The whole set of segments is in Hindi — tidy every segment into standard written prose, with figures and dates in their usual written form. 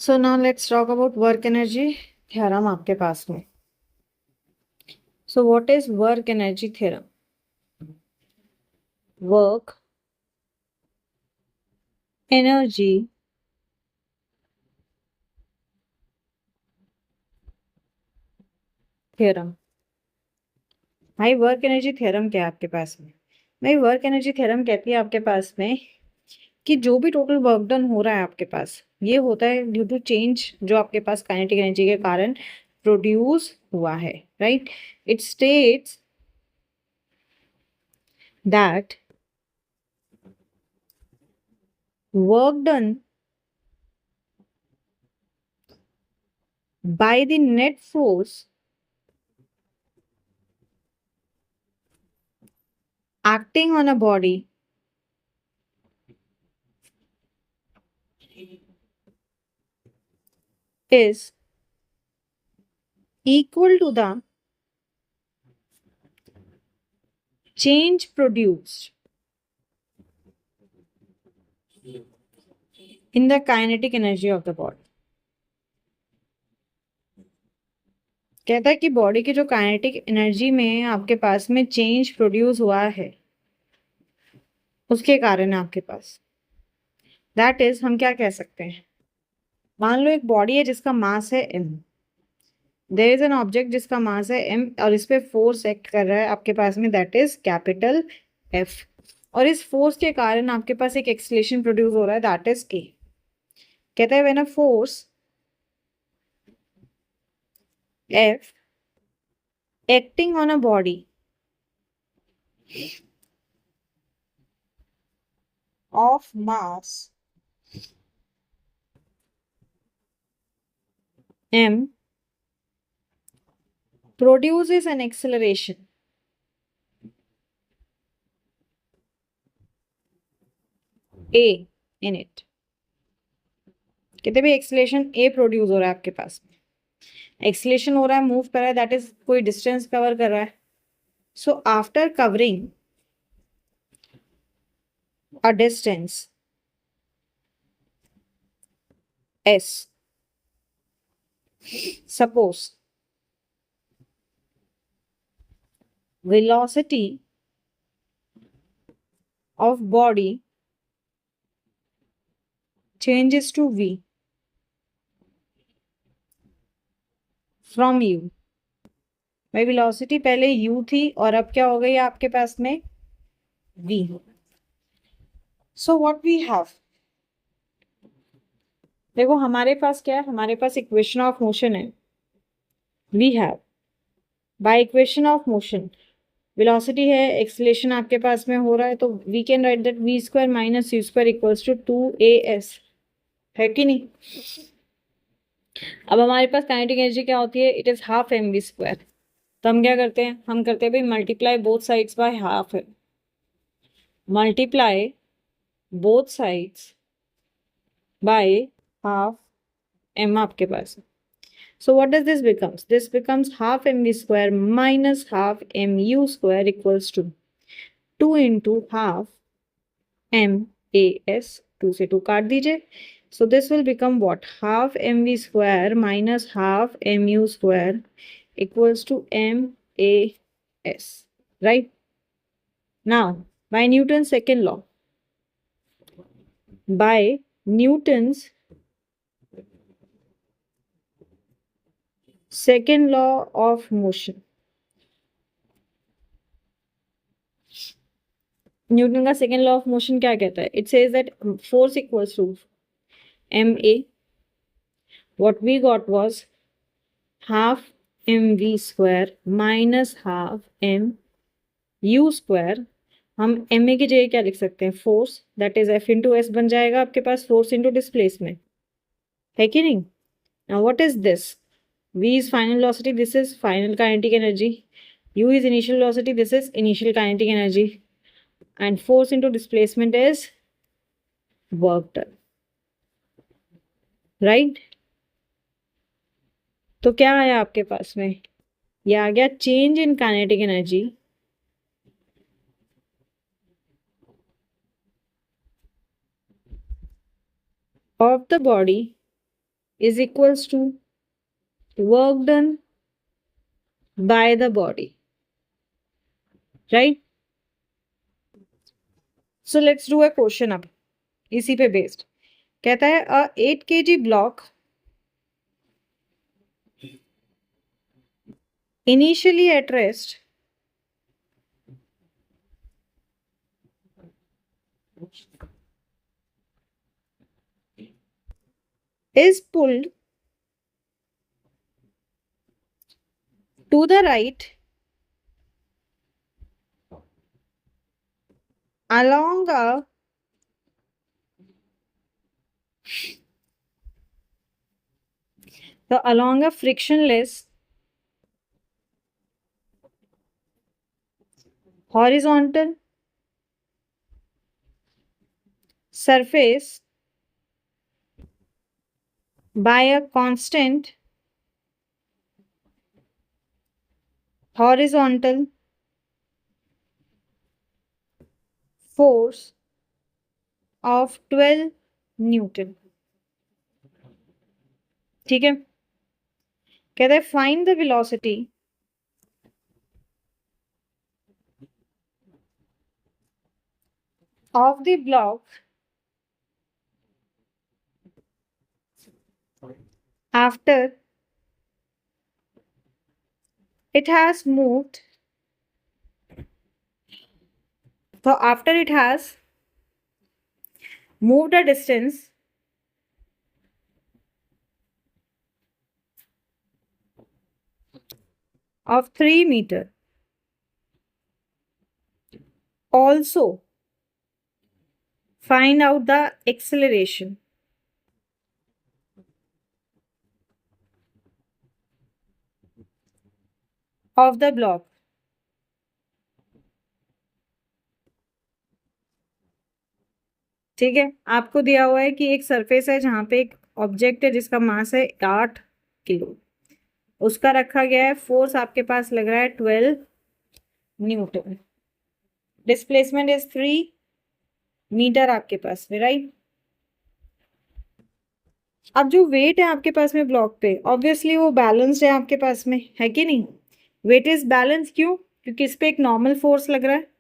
So now let's talk about work energy theorem आपके पास में. So what is work energy theorem? Work energy theorem. भाई वर्क एनर्जी थ्योरम क्या है आपके पास में? भाई वर्क एनर्जी थ्योरम कहती है आपके पास में कि जो भी टोटल वर्क डन हो रहा है आपके पास, ये होता है ड्यू टू चेंज जो आपके पास काइनेटिक एनर्जी के कारण प्रोड्यूस हुआ है. Right. It states that work done by the net force acting on a body is equal to the change produced in the kinetic energy of the body. कहता है कि बॉडी की जो काइनेटिक एनर्जी में आपके पास में चेंज प्रोड्यूस हुआ है उसके कारण आपके पास, दैट इज, हम क्या कह सकते हैं, मान लो एक बॉडी है जिसका मास है m, there is an object जिसका मास है m और इस पे फोर्स एक्ट कर रहा है आपके पास में, दैट इज कैपिटल F. और इस फोर्स के कारण आपके पास एक एक्सीलरेशन प्रोड्यूस हो रहा है, दैट इज k. कहता है when a force F acting on a body of mass m produces an acceleration a in it. कहते भी एक्सीलरेशन a प्रोड्यूस हो रहा है आपके पास में, एक्सीलरेशन हो रहा है, मूव कर रहा है, दैट इज कोई डिस्टेंस कवर कर रहा है. So after covering a distance s, suppose velocity of body changes to v from u. भाई वेलोसिटी पहले u थी और अब क्या हो गई आपके पास में v. So what we have, देखो हमारे पास क्या है, हमारे पास इक्वेशन ऑफ मोशन है. We have by equation of motion velocity है, एक्सीलरेशन आपके पास में हो रहा है, तो we can write that v square minus u square equals to 2as, है कि नहीं. अब हमारे पास काइनेटिक एनर्जी क्या होती है, it is half M V square. तो हम क्या करते हैं, हम करते हैं भाई multiply both sides by half, multiply both sides by half M आपके पास. So what does this becomes? This becomes half mv square minus half mu square equals to 2 into half mas. 2 से 2 काट दीजिए. So this will become what? Half mv square minus half mu square equals to mas. Right? Now, by Newton's second law, by Newton's second law of motion, Newton का सेकेंड लॉ ऑफ मोशन क्या कहता है, it says that force equals to M A. What we got was half M V square minus half M U square. हम एम ए की जगह क्या लिख सकते हैं, force, that is F into S बन जाएगा आपके पास, फोर्स इंटू डिस्प्लेसमेंट, है कि नहीं. Now what is this, V is final velocity, this is final kinetic energy, u is initial velocity, this is initial kinetic energy, and force into displacement is work done. Right. तो क्या आया आपके पास में, ये आ गया change in kinetic energy of the body is equals to work done by the body, right? So let's do a question अब इसी पे based. कहता है a 8 kg block initially at rest is pulled to the right along a frictionless horizontal surface by a constant horizontal force of 12 Newton. ठीक है, कहते हैं find the velocity of the block after it has moved. So after it has moved a distance of 3 meters. Also find out the acceleration of the block. ठीक है, आपको दिया हुआ है कि एक सरफेस है जहां पे एक ऑब्जेक्ट है जिसका मास है 8 किलो, उसका रखा गया है, फोर्स आपके पास लग रहा है 12 न्यूटन, डिस्प्लेसमेंट इज 3 मीटर आपके पास में, राइट? अब जो वेट है आपके पास में ब्लॉक पे, ऑब्वियसली वो बैलेंस्ड है आपके पास में, है कि नहीं? वेट इज बैलेंस, क्यों? क्योंकि इस पे एक नॉर्मल फोर्स लग रहा है,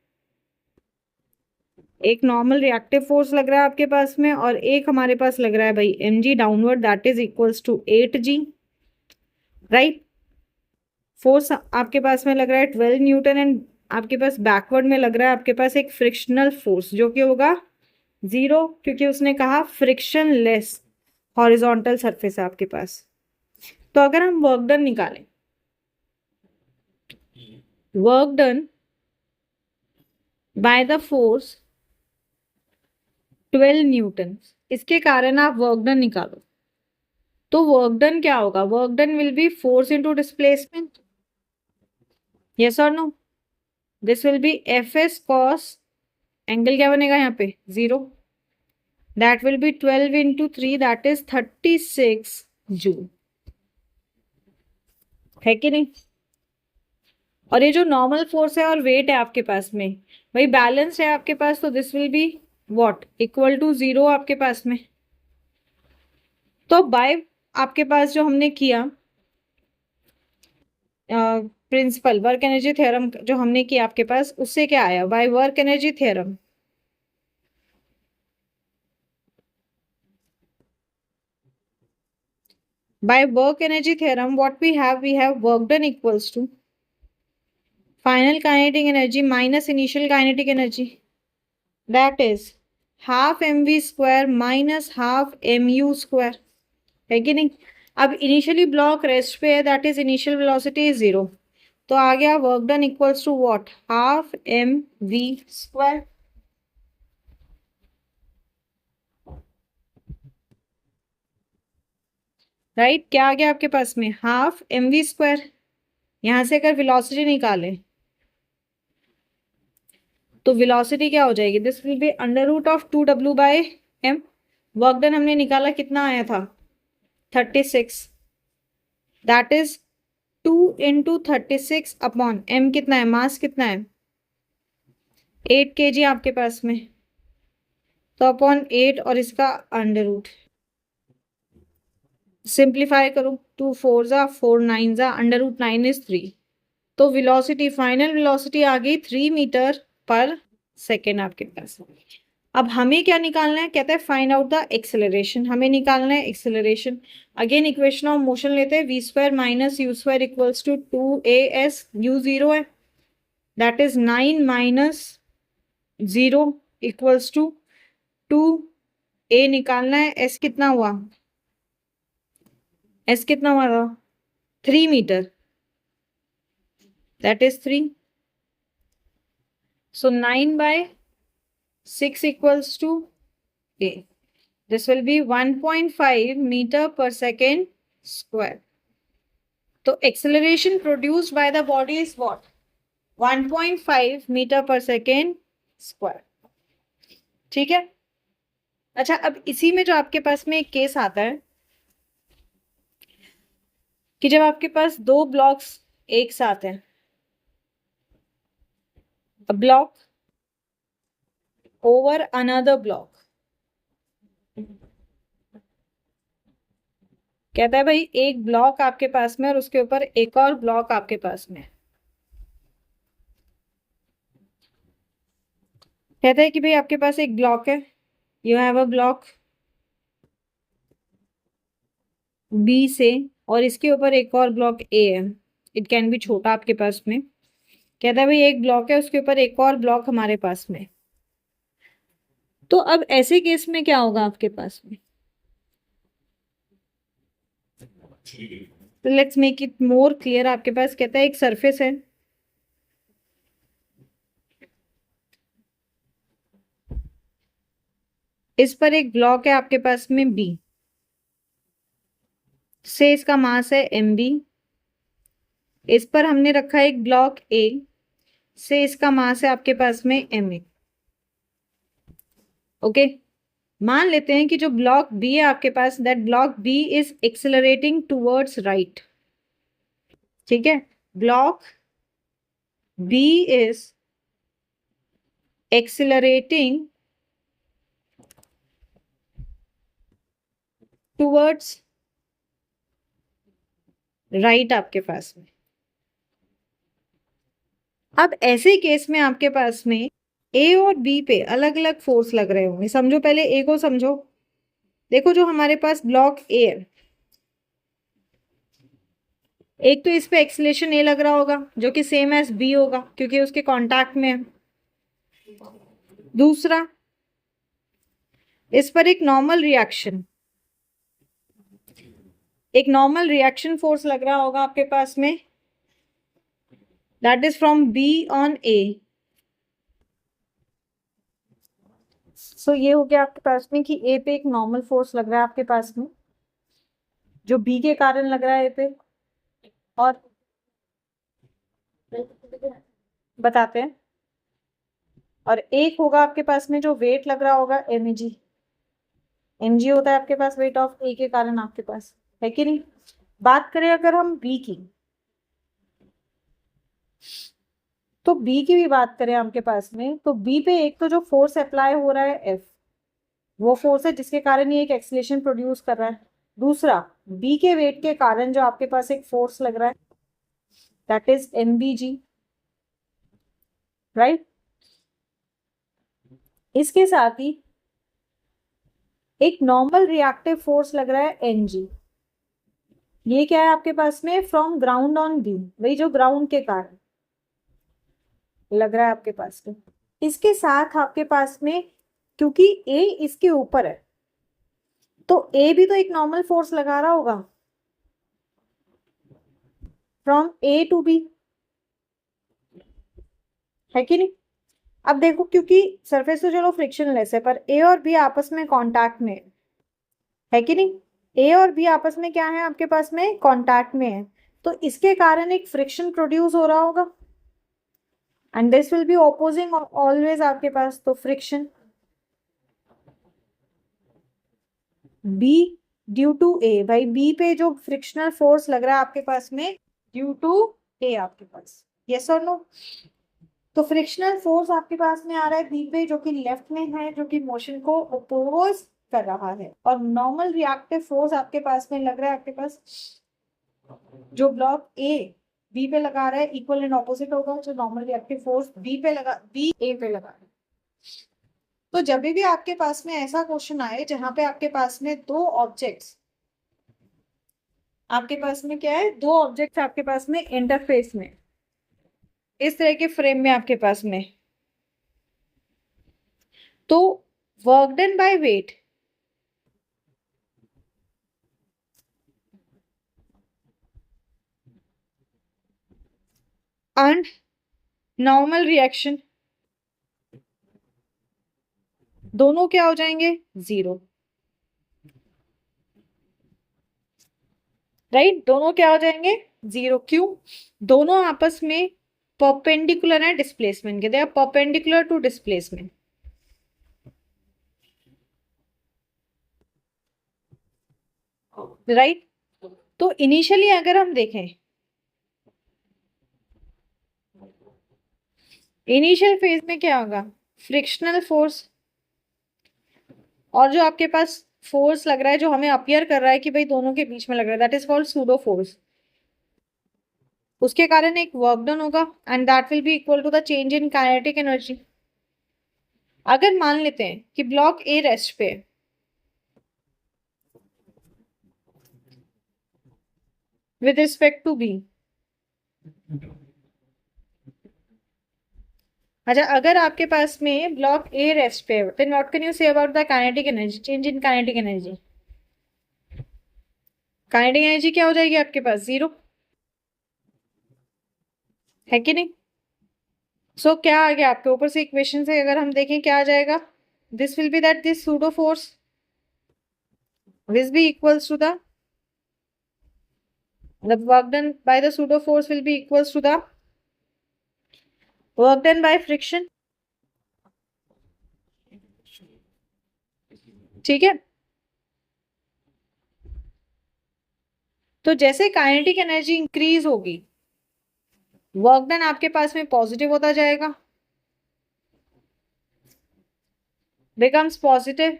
एक नॉर्मल रिएक्टिव फोर्स लग रहा है आपके पास में, और एक हमारे पास लग रहा है भाई mg downward, that is equals to 8g, right? Force आपके पास में लग रहा है 12 न्यूटन, एंड आपके पास बैकवर्ड में लग रहा है आपके पास एक फ्रिक्शनल फोर्स जो कि होगा 0, क्योंकि उसने कहा फ्रिक्शन लेस हॉरिजॉन्टल सरफेस है आपके पास। तो अगर हम वर्क डन निकालें, work done by the force 12 Newton, इसके कारण आप वर्क डन निकालो, तो वर्क डन क्या होगा? Work done will be force into displacement, yes और no? This will be F S cos, angle क्या बनेगा यहाँ पे? 0, that will be 12 into 3, that is 36 joule, है कि नहीं? और ये जो नॉर्मल फोर्स है और वेट है आपके पास में वही बैलेंस है आपके पास, तो this will be what? Equal to 0 आपके पास में। तो बाय आपके पास जो हमने किया प्रिंसिपल वर्क एनर्जी थ्योरम जो हमने किया आपके पास, उससे क्या आया? Bye work energy theorem by work energy theorem, what we have work done equals to final kinetic energy minus initial kinetic energy, that is half mv square minus half mu square, है कि नहीं? अब इनिशियली ब्लॉक रेस्ट पे है, that is initial velocity is 0, तो आ गया work done equals to what? Half mv square, right? क्या आ गया आपके पास में? Half mv square. यहां से अगर वेलोसिटी निकालें तो वेलोसिटी क्या हो जाएगी? This will be under root of 2w by m। Work done हमने निकाला, कितना आया था? 36, that is 2 into 36 upon m, कितना है? मास कितना है? 8 kg आपके पास में, तो अपॉन 8 और इसका अंडर रूट, सिंप्लीफाई करो, 2 4 जा 4 9 जा √9 इज 3। तो वेलोसिटी, फाइनल वेलोसिटी आ गई 3 मीटर पर सेकेंड आपके पास। अब हमें क्या निकालना है, कहता है फाइंड आउट द एक्सेलरेशन। हमें निकालना है acceleration. Again equation of motion लेते हैं, v² minus u² equals to 2as, u 0 है, that is 9 minus 0 equals to 2a निकालना है। s कितना हुआ, s कितना हुआ था 3 metre, that is 3। So 9 by 6 equals to a. This will be 1.5 meter per second square. तो acceleration produced by the body is what? 1.5 meter per second square. ठीक है। अच्छा, अब इसी में जो आपके पास में एक केस आता है कि जब आपके पास दो ब्लॉक्स एक साथ हैं, a block over another block, कहता है भाई एक ब्लॉक आपके पास में और उसके ऊपर एक और ब्लॉक आपके पास में। कहता है कि भाई आपके पास एक ब्लॉक है, you have a block B से, और इसके ऊपर एक और ब्लॉक ए है, इट कैन बी छोटा आपके पास में। कहता है भाई एक ब्लॉक है, उसके ऊपर एक और ब्लॉक हमारे पास में। तो अब ऐसे केस में क्या होगा आपके पास में, तो let's make it more clear. आपके पास कहता है एक सरफेस है, इस पर एक ब्लॉक है आपके पास में बी से, इसका मास है mb। इस पर हमने रखा एक ब्लॉक ए से, इसका मास है आपके पास में ma। ओके, मान लेते हैं कि जो ब्लॉक बी है आपके पास, that block B is accelerating towards right. ठीक है, block B is accelerating towards right आपके पास में। अब ऐसे केस में आपके पास में ए और बी पे अलग अलग फोर्स लग रहे होंगे। समझो, पहले ए को समझो। देखो, जो हमारे पास ब्लॉक ए है, एक तो इस पे एक्सेलेरेशन ए लग रहा होगा जो कि सेम एज बी होगा क्योंकि उसके कांटेक्ट में है। दूसरा, इस पर एक नॉर्मल रिएक्शन फोर्स लग रहा होगा आपके पास में, that is from B on A. So ये हो गया आपके पास में कि ए पे एक नॉर्मल फोर्स लग रहा है आपके पास में जो बी के कारण लग रहा है ए पे, और बताते हैं। और एक होगा आपके पास में जो वेट लग रहा होगा mg। mg होता है आपके पास वेट ऑफ ए के कारण आपके पास, है कि नहीं। बात करें अगर हम बी की, तो बी की भी बात करें आपके पास में, तो बी पे एक तो जो फोर्स अप्लाई हो रहा है एफ, वो फोर्स है जिसके कारण ये एक एक्सीलरेशन प्रोड्यूस कर रहा है। दूसरा, बी के वेट के कारण जो आपके पास एक फोर्स लग रहा है, दैट इज mvg, राइट। इसके साथ ही एक नॉर्मल रिएक्टिव फोर्स लग रहा है एनजी। ये क्या है आपके पास में, फ्रॉम ग्राउंड ऑन बी, वही जो ग्राउंड के कारण लग रहा है आपके पास में। इसके साथ आपके पास में, क्योंकि ए इसके ऊपर है, तो ए भी तो एक नॉर्मल फोर्स लगा रहा होगा फ्रॉम ए टू बी, है कि नहीं। अब देखो, क्योंकि सरफेस तो चलो फ्रिक्शनलेस है, पर ए और बी आपस में कांटेक्ट में है कि नहीं। ए और बी आपस में क्या है आपके पास में, कांटेक्ट में है, तो इसके कारण एक फ्रिक्शन प्रोड्यूस हो रहा होगा, and this will B opposing always आपके पास, तो फ्रिक्शन बी ड्यू टू ए। भाई बी पे जो फ्रिक्शनल फोर्स लग रहा है आपके पास में ड्यू टू ए आपके पास, यस और नो। तो फ्रिक्शनल फोर्स आपके पास में आ रहा है बी पे, जो कि लेफ्ट में है, जो कि मोशन को अपोज कर रहा है। और नॉर्मल रिएक्टिव फोर्स आपके पास में लग रहा है, आपके पास जो ब्लॉक ए बी पे लगा रहा है इक्वल एंड ऑपोजिट होगा जो नॉर्मल रिएक्टिव फोर्स बी ए पे लगा रहा है। तो जब भी आपके पास में ऐसा क्वेश्चन आए जहां पे आपके पास में दो ऑब्जेक्ट्स, आपके पास में क्या है, दो ऑब्जेक्ट्स आपके पास में इंटरफेस में, इस तरह के फ्रेम में आपके पास में, तो work done by weight and normal reaction दोनों क्या हो जाएंगे, जीरो। राइट, दोनों क्या हो जाएंगे, जीरो। क्यों? दोनों आपस में परपेंडिकुलर है डिस्प्लेसमेंट के, they are perpendicular to displacement. Right, तो इनिशियली अगर हम देखें, इनिशियल फेज में क्या होगा, फ्रिक्शनल फोर्स, और जो आपके पास फोर्स लग रहा है जो हमें अपियर कर रहा है कि भाई दोनों के बीच में लग रहा है, that is called pseudo force. उसके कारण एक वर्क डन होगा and that will be equal to the change in kinetic energy. अगर मान लेते हैं कि ब्लॉक ए रेस्ट पे, विद रिस्पेक्ट टू बी, अच्छा अगर आपके पास में ब्लॉक ए रेस्ट पे, then what can you say about the kinetic energy, change in kinetic energy? Kinetic energy क्या हो जाएगी आपके पास, जीरो, है कि नहीं? सो क्या आ गया आपके ऊपर से इक्वेशन से अगर हम देखें क्या आ जाएगा, this will be that this pseudo force will be equals to the work done by the pseudo force will be equals to the work done by friction। ठीक है, तो जैसे काइनेटिक एनर्जी इंक्रीज होगी, वर्क डन आपके पास में पॉजिटिव होता जाएगा, becomes positive,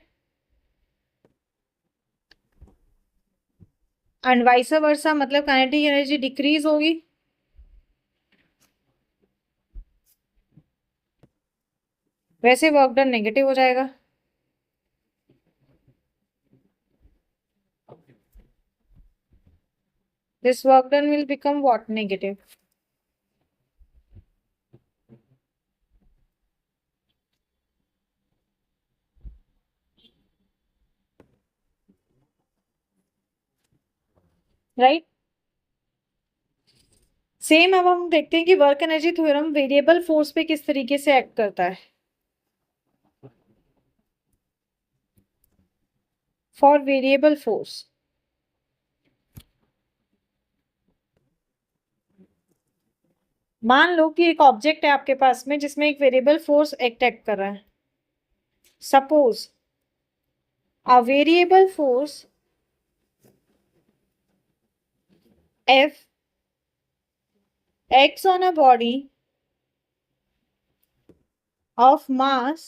and vice versa, मतलब काइनेटिक एनर्जी डिक्रीज होगी, वैसे वर्क डन नेगेटिव हो जाएगा। This work done will become what, negative। Right, same अब हम देखते हैं कि work energy theorem variable force पे किस तरीके से एक्ट करता है। फॉर वेरिएबल फोर्स, मान लो कि एक ऑब्जेक्ट है आपके पास में जिसमें एक वेरिएबल फोर्स एक्ट कर रहा है। Suppose a variable force F acts on a body of mass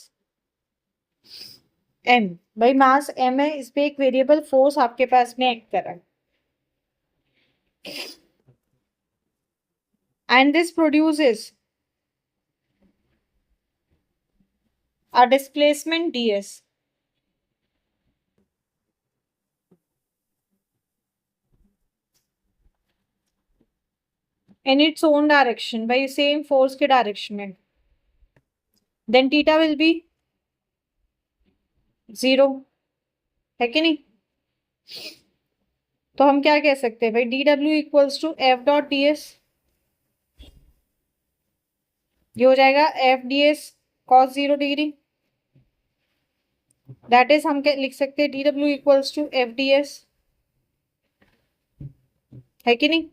m, भाई मास m है, इस पे एक वेरिएबल फोर्स आपके पास में एक्ट कर रहा है, and this produces a displacement ds। in its own direction, by same force के डायरेक्शन में, then theta will be zero, है कि नहीं? तो हम क्या कह सकते हैं भाई, D W equals to F dot D S, ये हो जाएगा F D S cos 0 degree, that is हम लिख सकते हैं D W equals to F D S, है कि नहीं?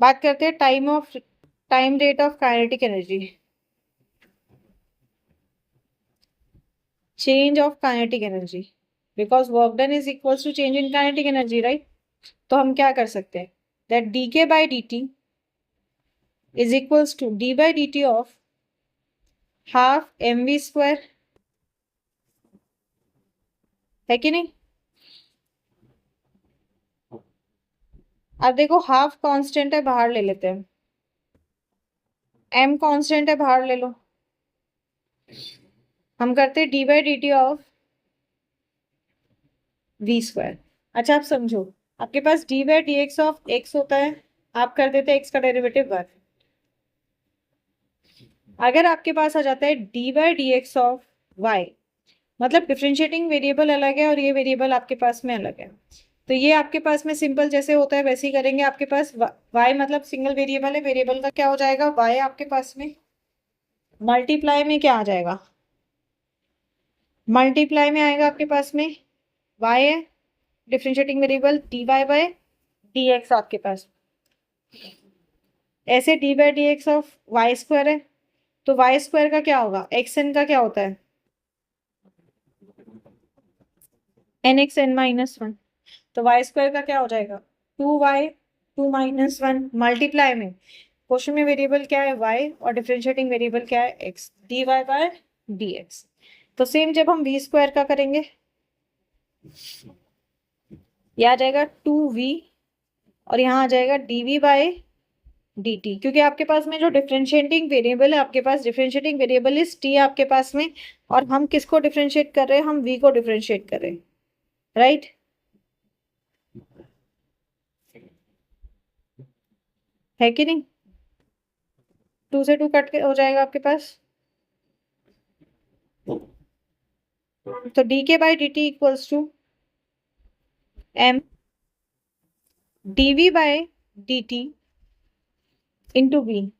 बात करते हैं time rate of kinetic energy, change of kinetic energy, because work done is equals to change in kinetic energy, right? तो हम क्या कर सकते हैं, दैट डी के by D T is equals to D by D T of half M V square है कि नहीं? अब देखो हाफ कांस्टेंट है, बाहर ले लेते हैं। m कांस्टेंट है, बाहर ले लो। हम करते हैं D by D T of V square. अच्छा आप समझो, आपके पास D by D x of X होता है, आप कर देते हैं एक्स का डेरिवेटिव 1। अगर आपके पास आ जाता है d by D x of y, मतलब डिफ्रेंशिएटिंग वेरिएबल अलग है और ये वेरिएबल आपके पास में अलग है, तो ये आपके पास में सिंपल जैसे होता है वैसे ही करेंगे। आपके पास y मतलब सिंगल वेरिएबल है, वेरिएबल का क्या हो जाएगा y, आपके पास में मल्टीप्लाई में क्या आ जाएगा, मल्टीप्लाई में आएगा आपके पास में y है, differentiating variable dy by dx आपके पास। ऐसे d by D x of y square है, तो वाई स्क्वायर का क्या होगा, एक्स एन का क्या होता है, n x n minus one. तो वाई स्क्वायर का क्या हो जाएगा, 2y 2 माइनस वन, मल्टीप्लाई में क्वेश्चन में वेरिएबल क्या है y और डिफरेंशिएटिंग वेरिएबल क्या है x, dy बाय dx। तो सेम जब हम v स्क्वायर का करेंगे, ये आ जाएगा 2v और यहाँ आ जाएगा dv बाय dt, क्योंकि आपके पास में जो डिफरेंशिएटिंग वेरिएबल है, आपके पास डिफरेंशिएटिंग वेरिएबल इज t आपके पास में, और हम किसको डिफरेंशिएट कर रहे हैं, हम v को डिफरेंशिएट कर रहे हैं, राइट। है कि नहीं? 2 से 2 कट के हो जाएगा आपके पास, तो डी के by D t equals to m dv by dt into v।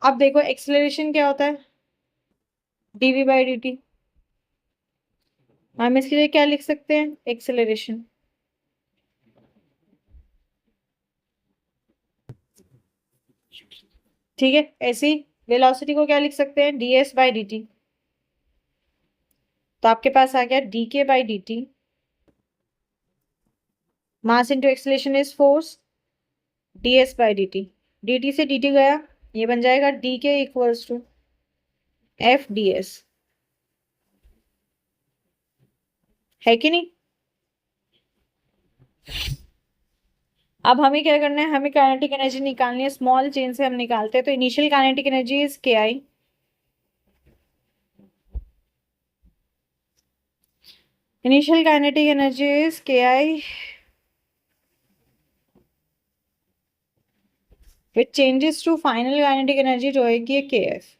अब देखो एक्सेलरेशन क्या होता है, dv बाय dt, हम इसके लिए क्या लिख सकते हैं, एक्सेलरेशन। ठीक है, ऐसे ही वेलोसिटी को क्या लिख सकते हैं, ds बाय dt। तो आपके पास आ गया dk by dt, mass into acceleration is force, ds by dt, dt से dt गया, ये बन जाएगा dk equals to f ds। है कि नहीं? अब हमें क्या करना है, हमें काइनेटिक एनर्जी निकालनी है, स्मॉल चेन से हम निकालते हैं। तो initial kinetic energy is K I, initial kinetic energy is K I which changes to final kinetic energy जो है कि के एफ।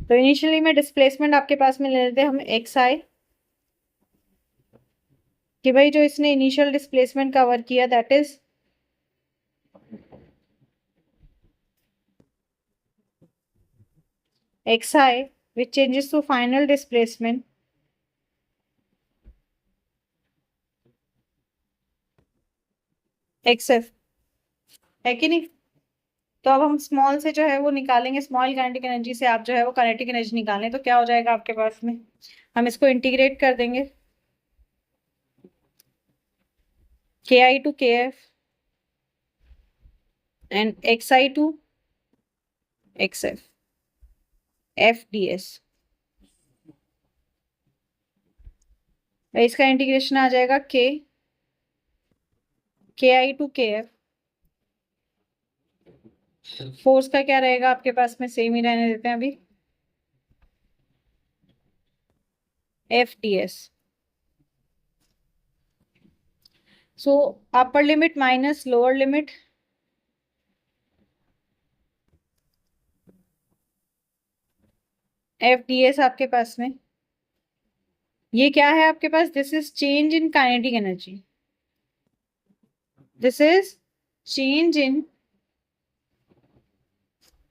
तो इनिशियली में डिस्प्लेसमेंट आपके पास में ले लेते हैं हम एक्स आई, कि भाई जो इसने इनिशियल डिस्प्लेसमेंट कवर किया that is x i which changes to final displacement x f. है कि नहीं? तो अब हम स्मॉल से जो है वो निकालेंगे, स्मॉल काइनेटिक एनर्जी से आप जो है वो काइनेटिक एनर्जी निकालें, तो क्या हो जाएगा आपके पास में, हम इसको इंटीग्रेट कर देंगे, k i to k f and x I to x f, f D s. इसका इंटीग्रेशन आ जाएगा k i to k f, force का क्या रहेगा आपके पास में, सेम ही रहने देते हैं अभी, F D S. So upper limit minus lower limit, F D S आपके पास में, ये क्या है आपके पास, this is change in kinetic energy, this is change in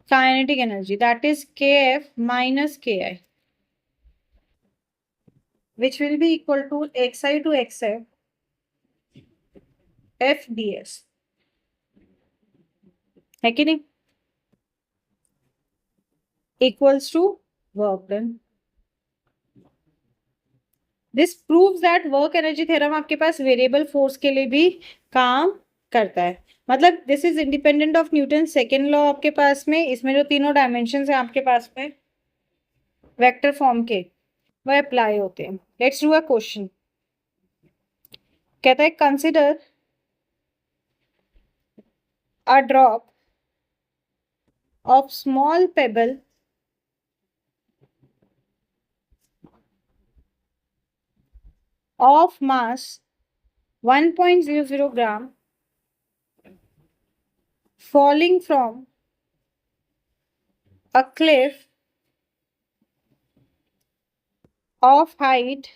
kinetic energy, that is kf minus ki, which will be equal to xi to xf f ds। है कि नहीं? equals to work done। this proves that work energy theorem आपके पास वेरिएबल फोर्स के लिए भी काम करता है, मतलब this is independent of Newton second law आपके पास में। इसमें जो तीनों डायमेंशन है आपके पास में वेक्टर फॉर्म के, वह अप्लाई होते हैं। Let's do a question. कहता है consider a drop of small payable of mass 1.00 gram falling from a cliff of height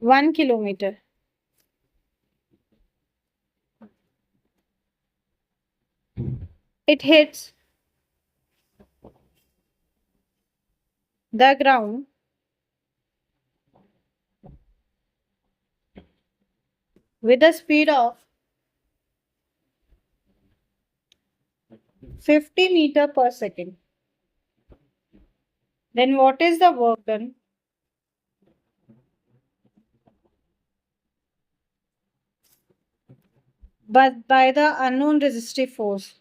1 kilometer. It hits the ground with a speed of 50 meter per second. Then what is the work done but by the unknown resistive force?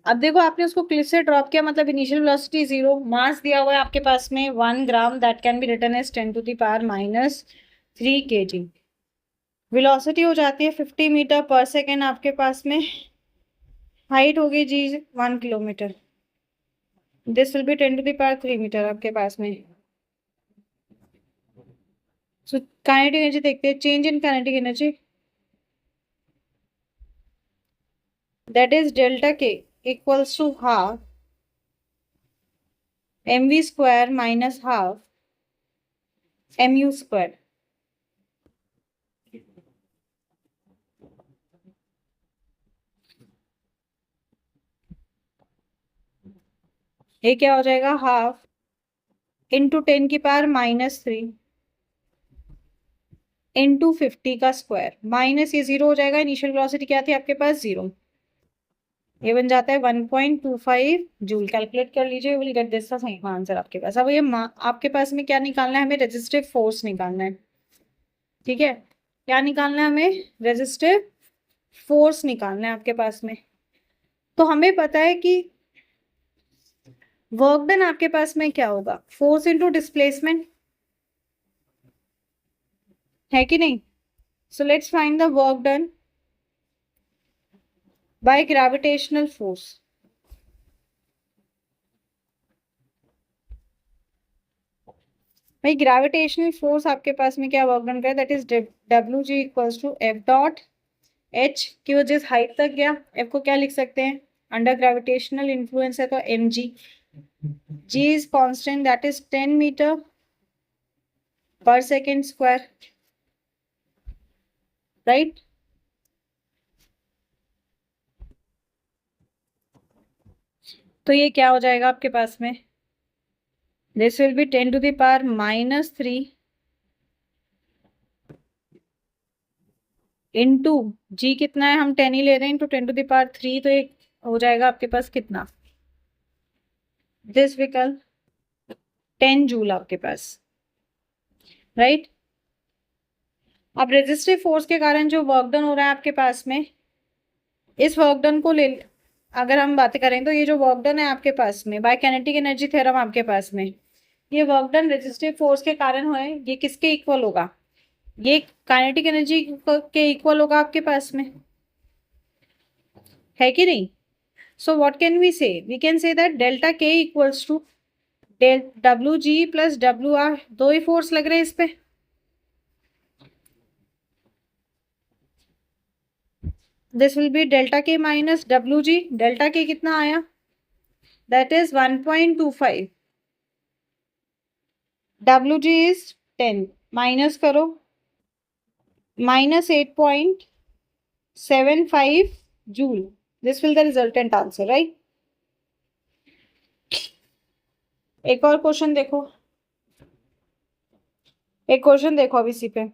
अब देखो आपने उसको क्लिफ से ड्रॉप किया, मतलब इनिशियल वेलोसिटी 0, मास दिया हुआ है आपके पास में 1 gram, that can be written as 10 to the power -3 kg। Velocity हो जाती है 50 मीटर पर सेकेंड आपके पास में, हाइट होगी जी 1 kilometre, this will be 10 to the power 3 metre आपके पास में। सो काइनेटिक एनर्जी देखते हैं, change in kinetic energy that is delta K equals to half mv square minus half mu square. ये क्या हो जाएगा, हाफ इंटू 10 की पावर -3 इंटू 50 का स्क्वायर, माइनस ये 0 हो जाएगा, इनिशियल वेलोसिटी क्या थी आपके पास 0, ये बन जाता है 1.25 जूल। कैलकुलेट कर लीजिए, विल गेट दिस सही आंसर आपके पास। अब ये आपके पास में क्या निकालना है, हमें रेजिस्टिव फोर्स निकालना है, ठीक है। क्या निकालना है हमें, रेजिस्टिव फोर्स निकालना है आपके पास में। तो हमें पता है कि वर्क डन आपके पास में क्या होगा, फोर्स इंटू डिस्प्लेसमेंट, है कि नहीं। So let's find the work done by gravitational force. भाई ग्रेविटेशनल फोर्स आपके पास में क्या वर्क डन करे, दैट इज डब्ल्यू g equals to F dot h की वजह से हाइट तक गया, एफ को क्या लिख सकते हैं, अंडर ग्रेविटेशनल इन्फ्लुएंस है तो M G, G is constant that is 10 metre per second square, right. तो ये क्या हो जाएगा आपके पास में, this will be 10 to the power -3 into G कितना है, हम 10 ही ले रहे हैं, इंटू 10 टू द पावर 3, तो ये हो जाएगा आपके पास कितना, दिस विकल 10 जूल आपके पास, राइट। अब रेजिस्टिव फोर्स के कारण जो वर्क डन हो रहा है आपके पास में, इस वर्क डन को ले, अगर हम बातें करें तो ये जो वर्क डन है आपके पास में बाय काइनेटिक एनर्जी थ्योरम आपके पास में, ये वर्क डन रेजिस्टिव फोर्स के कारण हुआ है, ये किसके इक्वल होगा, ये काइनेटिक एनर्जी के इक्वल होगा आपके पास में, है कि नहीं। So what can we say, we can say that delta K equals to W G plus W R, दो ही फोर्स लग रहे हैं इस पे, this will be delta K minus W G, delta K कितना आया, that is 1.25, W G is 10, minus करो -8.75 joule, this will the resultant answer, right. एक और क्वेश्चन देखो, एक क्वेश्चन देखो अब इसी पे,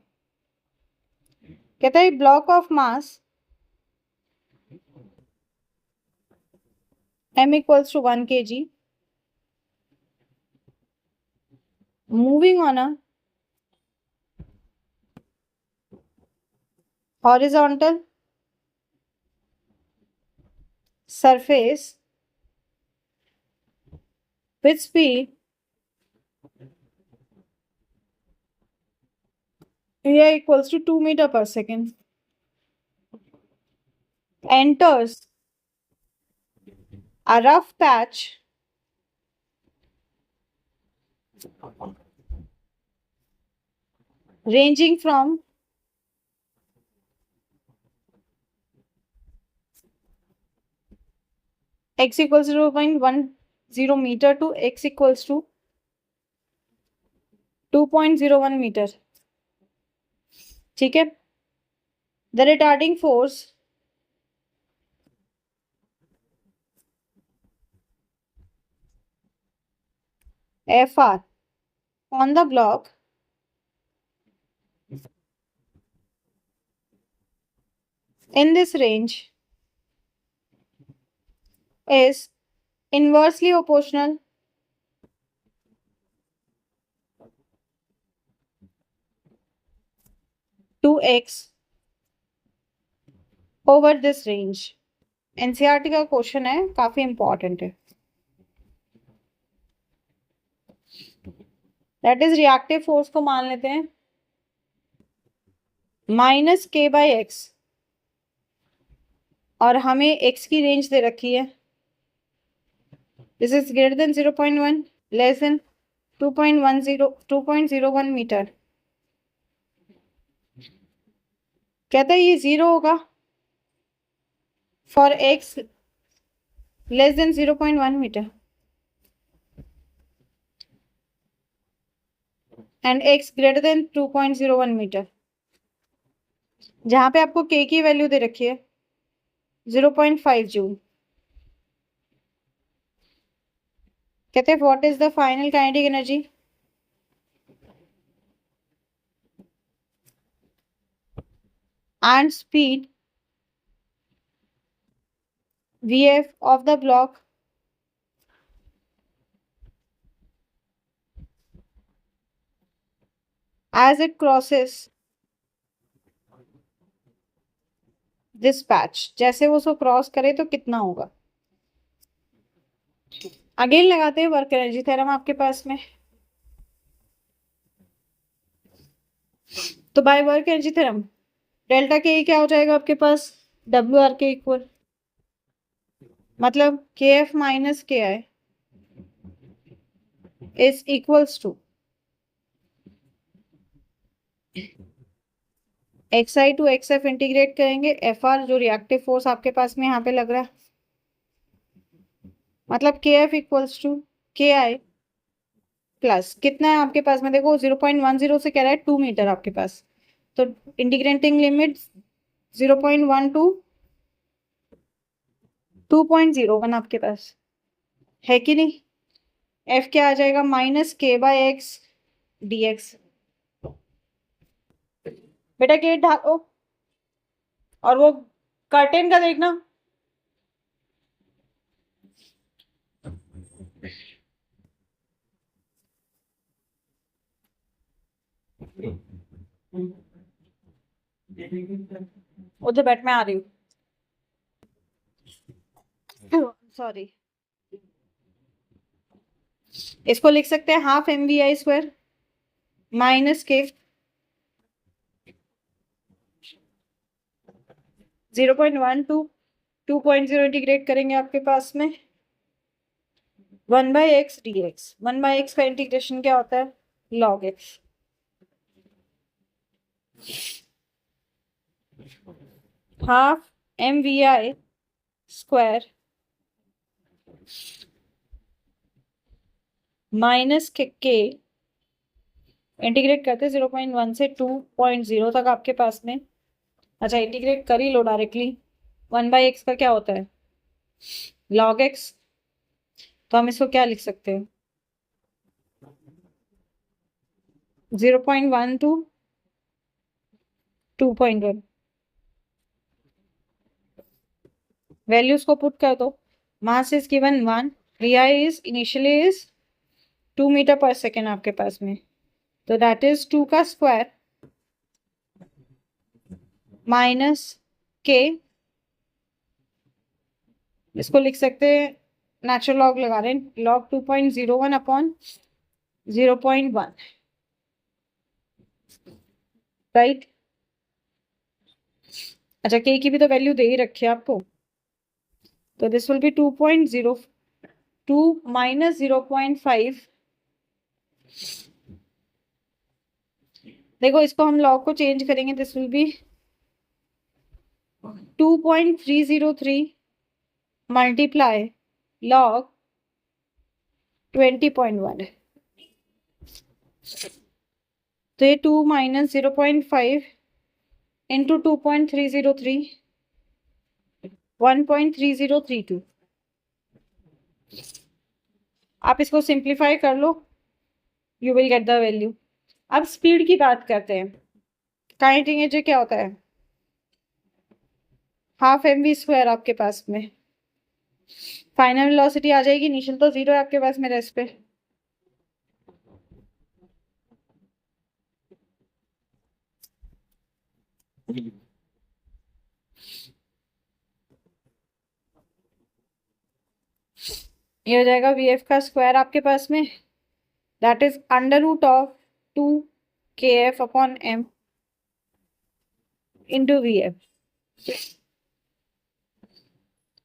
कहता है block of mass m equals to 1 kg. Moving on a horizontal surface with speed area equals to 2 meter per second, enters a rough patch ranging from x equals to 0.10 meter to x equals to 2.01 meter. ठीक है. The retarding force Fr on the block in this range is inversely proportional to x over this range. NCERT का क्वेश्चन है, काफी इंपॉर्टेंट है. दैट इज रिएक्टिव फोर्स को मान लेते हैं -k/x और हमें x की रेंज दे रखी है. This is greater than 0.1, less than 2.01 metre. कहता है ये 0 होगा for x less than 0.1 metre and x greater than 2.01 metre. जहां पे आपको k की वैल्यू दे रखी है 0.5 जूल. कहते हैं what is the final kinetic energy? And speed Vf of the block as it crosses this patch. जैसे वो उसको क्रॉस करे तो कितना होगा? अगेन लगाते हैं वर्क एनर्जी थ्योरम आपके पास में. तो by work energy theorem delta K क्या हो जाएगा आपके पास? डब्ल्यू आर के इक्वल, मतलब K F minus K I is equals to X I to x F integrate करेंगे. एफ आर जो रिएक्टिव फोर्स आपके पास में यहाँ पे लग रहा है, मतलब के एफ इक्वल्स टू के आई प्लस कितना है आपके पास में? देखो 0.10 से कह रहा है 2 मीटर आपके पास, तो इंटीग्रेटिंग लिमिट 0.1 टू 2.01 आपके पास है कि नहीं? एफ क्या आ जाएगा? -k/x dx. बेटा गेट ढाको और वो कर्टेन का देखना. उधर बैठ, मैं आ रही हूँ. सॉरी. इसको लिख सकते हैं हाफ mvi² माइनस के 0.1 टू 2.0 इंटीग्रेट करेंगे आपके पास में 1/x dx. 1/x का इंटीग्रेशन क्या होता है? log x. Half mvi² minus के इंटीग्रेट करते 0.1 से 2.0 तक आपके पास में. अच्छा, इंटीग्रेट कर ही लो डायरेक्टली. 1/x का क्या होता है? log x. तो हम इसको क्या लिख सकते हैं? 0.1 टू 2.1. वैल्यूज को पुट कर दो. मास इज गिवन 1, रिया is initially is 2 metre per second आपके पास में, तो दैट इज 2 का स्क्वायर माइनस के, इसको लिख सकते हैं नेचुरल लॉग लगा रहे हैं, लॉग 2.01 अपॉन 0.1, राइट। अच्छा, के की भी तो वैल्यू दे ही रखी है आपको, तो दिस विल बी 2.02 माइनस 0.5। देखो इसको हम लॉग को चेंज करेंगे, this will B 2.303 multiply log 20.1 है, तो ये 2 माइनस 0.5 इंटू 2.303 1.3032। आप इसको सिंप्लीफाई कर लो, you will get the value. अब स्पीड की बात करते हैं। काइनेटिक एनर्जी क्या होता है, हाफ mv स्क्वायर आपके पास में, फाइनल वेलोसिटी आ जाएगी, इनिशियल तो 0 है आपके पास में रेस्ट पे, ये हो जाएगा vf का स्क्वायर आपके पास में, that is under root of 2 kf upon m into vf।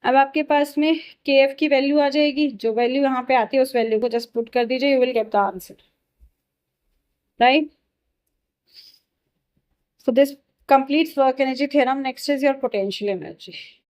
अब आपके पास में kf की वैल्यू आ जाएगी, जो वैल्यू यहाँ पे आती है उस वैल्यू को जस्ट पुट कर दीजिए, you will get the answer, right. So this completes work energy theorem. Next is your potential energy.